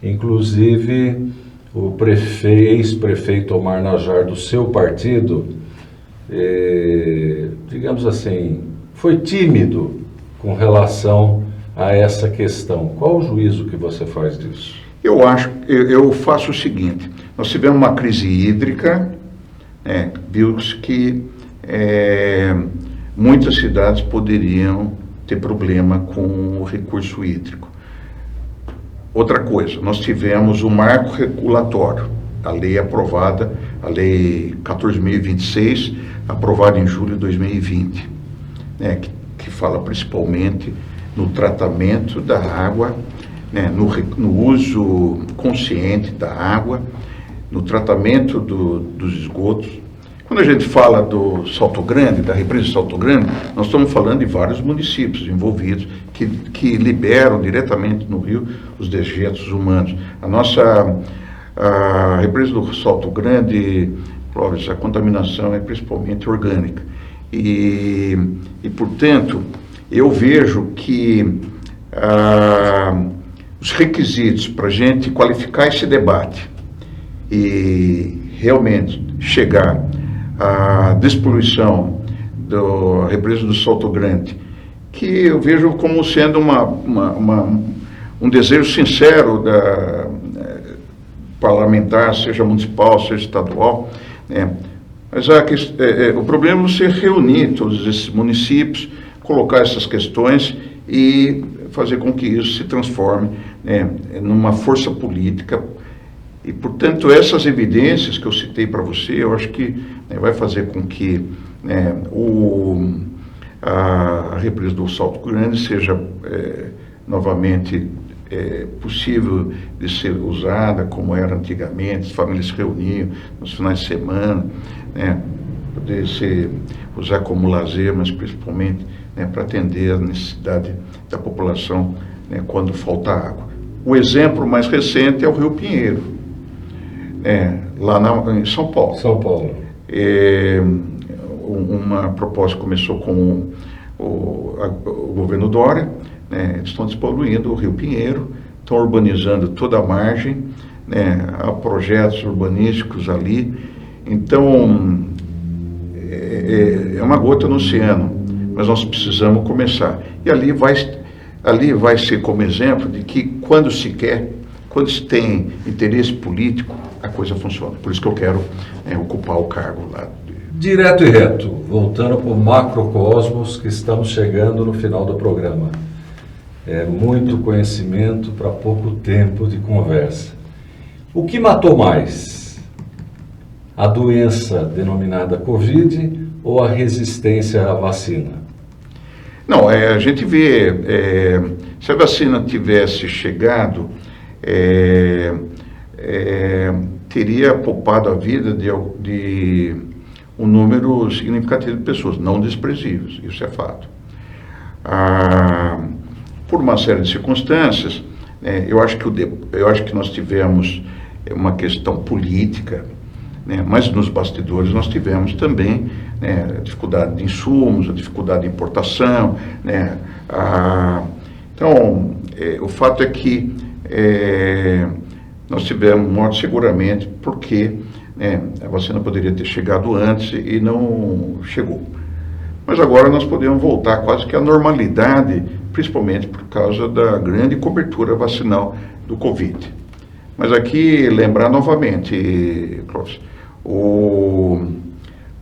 Inclusive, o ex-prefeito Omar Najjar, do seu partido, digamos assim, foi tímido com relação a essa questão. Qual o juízo que você faz disso? Eu faço o seguinte: nós tivemos uma crise hídrica, viu-se que muitas cidades poderiam ter problema com o recurso hídrico. Outra coisa, nós tivemos o marco regulatório, a lei aprovada, a lei 14.026, aprovada em julho de 2020, que fala principalmente no tratamento da água, no uso consciente da água, no tratamento dos esgotos. Quando a gente fala do Salto Grande, da represa do Salto Grande, nós estamos falando de vários municípios envolvidos que liberam diretamente no rio os dejetos humanos. A represa do Salto Grande, Clóvis, a contaminação é principalmente orgânica. E portanto, eu vejo que os requisitos para a gente qualificar esse debate e realmente chegar à despoluição da represa do Salto Grande, que eu vejo como sendo um desejo sincero da parlamentar, seja municipal, seja estadual, mas o problema é você reunir todos esses municípios, colocar essas questões e fazer com que isso se transforme numa força política. E, portanto, essas evidências que eu citei para você, eu acho que vai fazer com que a represa do Salto Grande seja novamente possível de ser usada como era antigamente. As famílias se reuniam nos finais de semana, poder usar como lazer, mas principalmente para atender a necessidade da população quando falta água. O exemplo mais recente é o Rio Pinheiro, lá em São Paulo. São Paulo. Uma proposta começou com o governo Dória, estão despoluindo o Rio Pinheiro, estão urbanizando toda a margem, há projetos urbanísticos ali. Então, é uma gota no oceano, mas nós precisamos começar. E ali vai ser como exemplo de que quando se tem interesse político, a coisa funciona. Por isso que eu quero ocupar o cargo lá. Direto e reto, voltando para o macrocosmos, que estamos chegando no final do programa. É muito conhecimento para pouco tempo de conversa. O que matou mais? A doença denominada Covid ou a resistência à vacina? Não, a gente vê, se a vacina tivesse chegado, teria poupado a vida de um número significativo de pessoas, não desprezíveis, isso é fato. Por uma série de circunstâncias, eu acho que nós tivemos uma questão política, mas nos bastidores nós tivemos também a dificuldade de insumos, a dificuldade de importação, então, o fato é que nós tivemos morte seguramente porque a vacina poderia ter chegado antes e não chegou. Mas agora nós podemos voltar quase que à normalidade, principalmente por causa da grande cobertura vacinal do Covid. Mas aqui, lembrar novamente, Clóvis,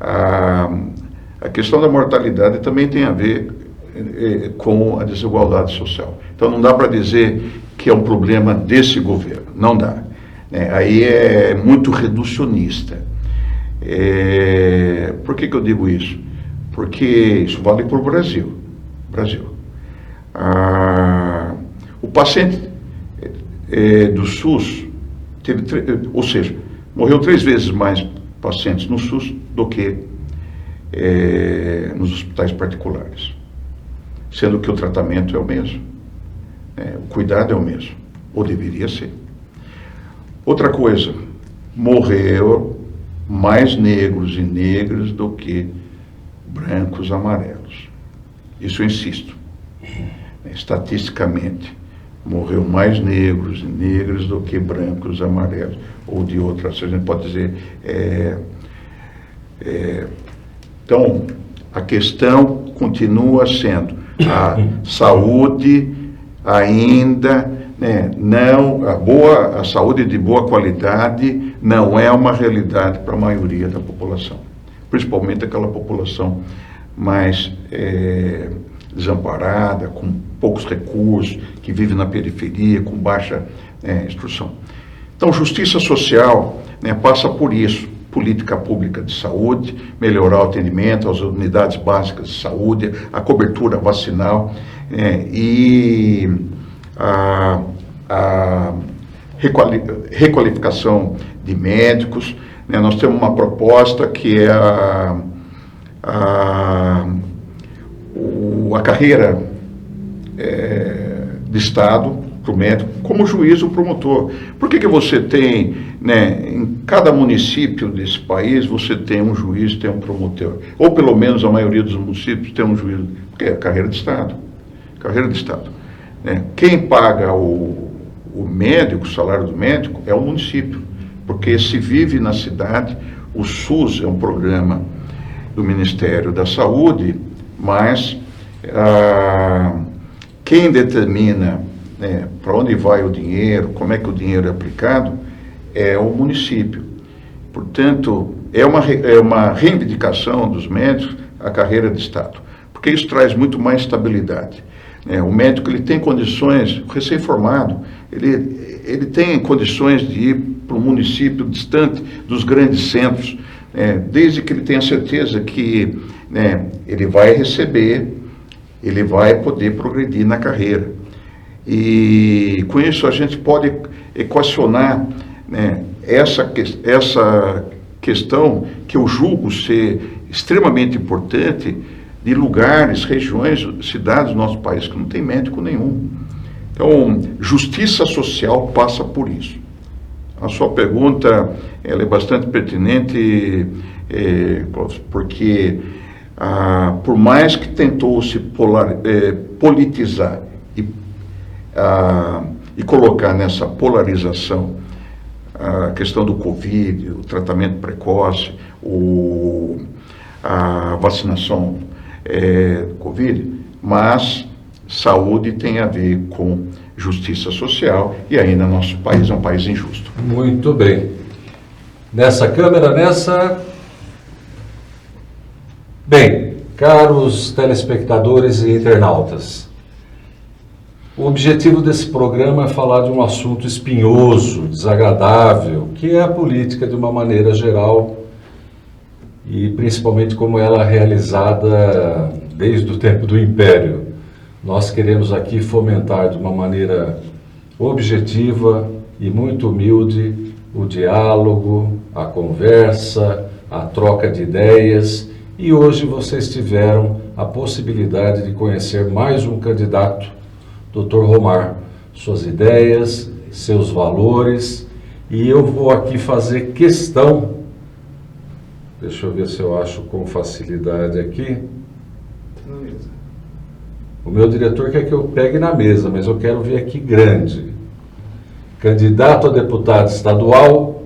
a questão da mortalidade também tem a ver com a desigualdade social. Então não dá para dizer que é um problema desse governo, não dá. Aí é muito reducionista. Por que eu digo isso? Porque isso vale para o Brasil. O paciente do SUS ou seja, morreu 3 vezes mais pacientes no SUS do que nos hospitais particulares, sendo que o tratamento é o mesmo, o cuidado é o mesmo, ou deveria ser. Outra coisa, morreu mais negros e negras do que brancos e amarelos. Isso eu insisto. Estatisticamente, morreu mais negros e negras do que brancos e amarelos, ou de outras, a gente pode dizer. Então, a questão continua sendo a saúde ainda, a saúde de boa qualidade não é uma realidade para a maioria da população, principalmente aquela população mais desamparada, com poucos recursos, que vive na periferia, com baixa instrução. Então, justiça social passa por isso: política pública de saúde, melhorar o atendimento às unidades básicas de saúde, a cobertura vacinal e a requalificação de médicos. Nós temos uma proposta que é a carreira de Estado para o médico, como juiz ou promotor. Por que você tem, em cada município desse país, você tem um juiz, tem um promotor? Ou pelo menos a maioria dos municípios tem um juiz, porque é carreira de Estado. Carreira de Estado. Quem paga o médico, o salário do médico, é o município, porque se vive na cidade. O SUS é um programa do Ministério da Saúde, mas quem determina para onde vai o dinheiro, como é que o dinheiro é aplicado, é o município. Portanto, é uma reivindicação dos médicos a carreira de Estado, porque isso traz muito mais estabilidade. O médico, ele tem condições, recém-formado, ele tem condições de ir para um município distante dos grandes centros, desde que ele tenha certeza que ele vai receber, ele vai poder progredir na carreira. E com isso a gente pode equacionar essa questão que eu julgo ser extremamente importante, de lugares, regiões, cidades do nosso país que não tem médico nenhum. Então, justiça social passa por isso. A sua pergunta ela é bastante pertinente, porque por mais que tentou se politizar e colocar nessa polarização a questão do Covid, o tratamento precoce, a vacinação do Covid, mas saúde tem a ver com justiça social, e ainda nosso país é um país injusto. Muito bem. Nessa câmera, Bem, caros telespectadores e internautas, o objetivo desse programa é falar de um assunto espinhoso, desagradável, que é a política de uma maneira geral, e principalmente como ela é realizada desde o tempo do Império. Nós queremos aqui fomentar de uma maneira objetiva e muito humilde o diálogo, a conversa, a troca de ideias, e hoje vocês tiveram a possibilidade de conhecer mais um candidato, Dr. Romar, suas ideias, seus valores, e eu vou aqui fazer questão, deixa eu ver se eu acho com facilidade aqui. O meu diretor quer que eu pegue na mesa, mas eu quero ver aqui grande. Candidato a deputado estadual,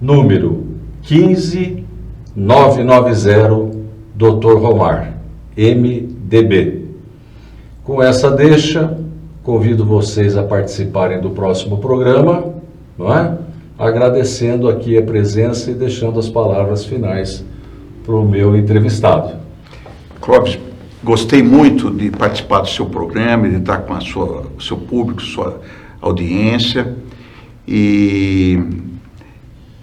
número 15990, Dr. Romar, MDB. Com essa deixa, convido vocês a participarem do próximo programa, não é? Agradecendo aqui a presença e deixando as palavras finais para o meu entrevistado. Clóvis, Gostei muito de participar do seu programa, de estar com o seu público, sua audiência, e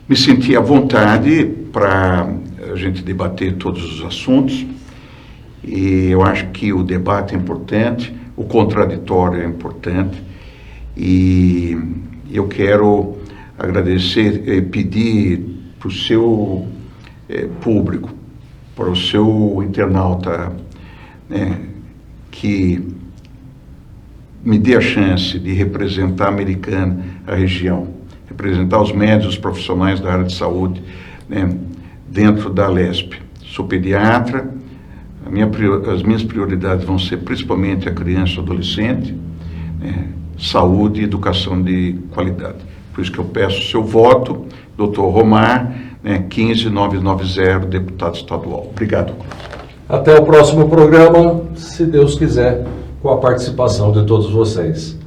me senti à vontade para a gente debater todos os assuntos. E eu acho que o debate é importante, o contraditório é importante, e eu quero agradecer e pedir para o seu público, para o seu internauta, né, que me dê a chance de representar a Americana, a região, representar os médicos, os profissionais da área de saúde, né, dentro da Alesp. Sou pediatra, as minhas prioridades vão ser principalmente a criança e o adolescente, né, saúde e educação de qualidade. Por isso que eu peço o seu voto, Dr. Romar, né, 15990, deputado estadual. Obrigado, Cruz. Até o próximo programa, se Deus quiser, com a participação de todos vocês.